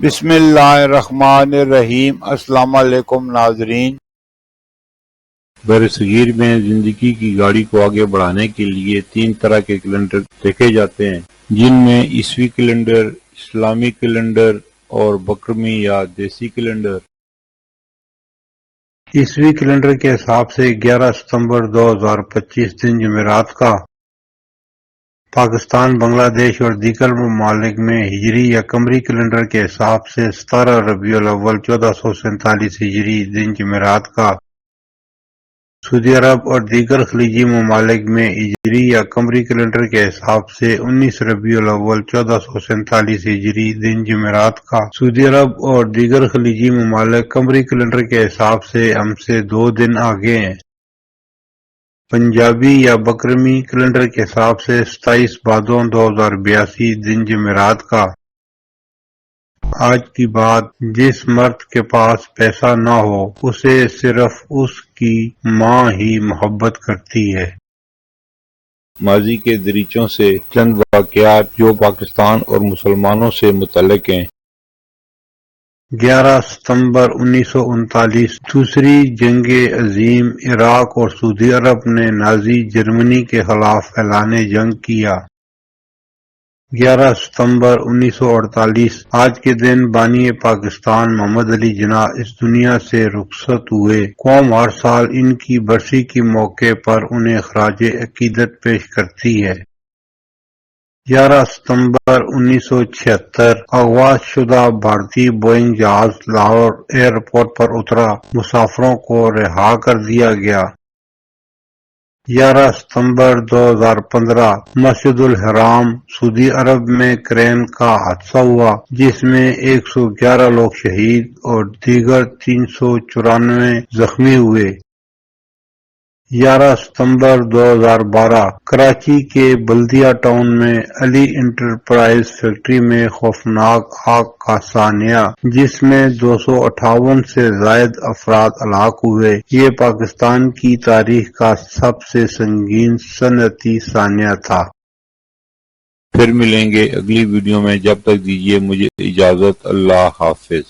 بسم اللہ الرحمن الرحیم۔ السلام علیکم ناظرین۔ برصغیر میں زندگی کی گاڑی کو آگے بڑھانے کے لیے 3 طرح کے کیلنڈر دیکھے جاتے ہیں، جن میں عیسوی کیلنڈر، اسلامی کیلنڈر اور بکرمی یا دیسی کیلنڈر۔ عیسوی کیلنڈر کے حساب سے 11 ستمبر 2025 دن جمعرات کا پاکستان، بنگلہ دیش اور دیگر ممالک میں ہجری یا قمری کیلنڈر کے حساب سے 17 ربیع الاول 1447 ہجری دن جمعرات کا سعودی عرب اور دیگر خلیجی ممالک میں ہجری یا قمری کیلنڈر کے حساب سے 19 ربیع الاول 1447 ہجری دن جمعرات کا سعودی عرب اور دیگر خلیجی ممالک قمری کیلنڈر کے حساب سے ہم سے 2 دن آگے ہیں۔ پنجابی یا بکرمی کیلنڈر کے حساب سے 27 بھادو 2082 دن جمعرات کا۔ آج کی بات، جس مرد کے پاس پیسہ نہ ہو اسے صرف اس کی ماں ہی محبت کرتی ہے۔ ماضی کے دریچوں سے چند واقعات جو پاکستان اور مسلمانوں سے متعلق ہیں۔ 11 ستمبر 1939 دوسری جنگ عظیم عراق اور سعودی عرب نے نازی جرمنی کے خلاف اعلان جنگ کیا۔ 11 ستمبر 1948 آج کے دن بانی پاکستان محمد علی جناح اس دنیا سے رخصت ہوئے۔ قوم ہر سال ان کی برسی کے موقع پر انہیں خراج عقیدت پیش کرتی ہے۔ 11 ستمبر 1976 اغوا شدہ بھارتی بوئنگ جہاز لاہور ایئرپورٹ پر اترا، مسافروں کو رہا کر دیا گیا۔ 11 ستمبر 2015 مسجد الحرام سعودی عرب میں کرین کا حادثہ ہوا، جس میں 111 لوگ شہید اور دیگر 394 زخمی ہوئے۔ 11 ستمبر 2012 کراچی کے بلدیہ ٹاؤن میں علی انٹرپرائز فیکٹری میں خوفناک آگ کا سانحہ، جس میں 258 سے زائد افراد ہلاک ہوئے۔ یہ پاکستان کی تاریخ کا سب سے سنگین صنعتی سانحہ تھا۔ پھر ملیں گے اگلی ویڈیو میں، جب تک دیجیے مجھے اجازت۔ اللہ حافظ۔